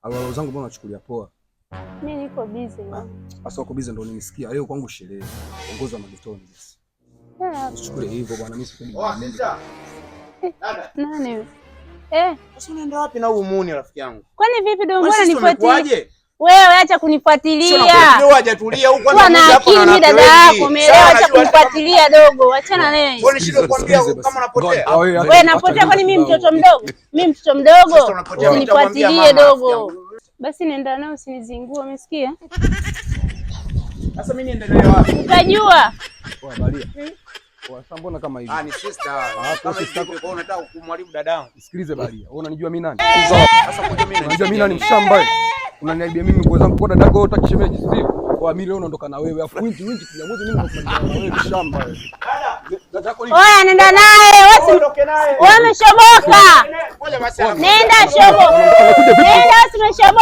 Alalo zangu mbona unachukulia poa? Mimi niko busy. Sasa uko busy ndio nimesikia. Leo kwangu sherehe. Ongoza magitoni basi. Usichukue hivyo bwana, mimi sipendi. Sister. Nani? Sasa unaenda wapi na huu muuni rafiki yangu? Kwani vipi ndio mbona nifuatilie? Wewe acha kunifuatilia. Sio hajatulia huko kwanza mimi hapa na wanawake. Dada yako umeelewa, acha kunifuatilia dogo. Achana naye. Wewe shida kuambia kama unapotea. Wewe napotea kwani mimi mtoto mdogo? Mimi mtoto mdogo. Unifuatilie dogo. Basi nenda nao usinizingue, umesikia? Sasa mimi niendelee wapi? Utajua. Poa Balia. Sasa mbona kama hivi? Ni sister. Kama sister kwa unataka kumharibu dadangu. Sikilize Balia. Wewe unanijua mimi nani? Sasa kwa mimi unanijua mimi nani mshamba? Unaniaibia mimi kwa zangu kwa dadako wewe utakishemeji sivyo? Kwa mimi leo unaondoka na wewe. Afu wingi kila mwezi mimi nakumaliza na wewe mshamba wewe. Dadako ni oya nenda naye. Wewe umeshoboka. Nenda shobo. Nenda umeshoboka.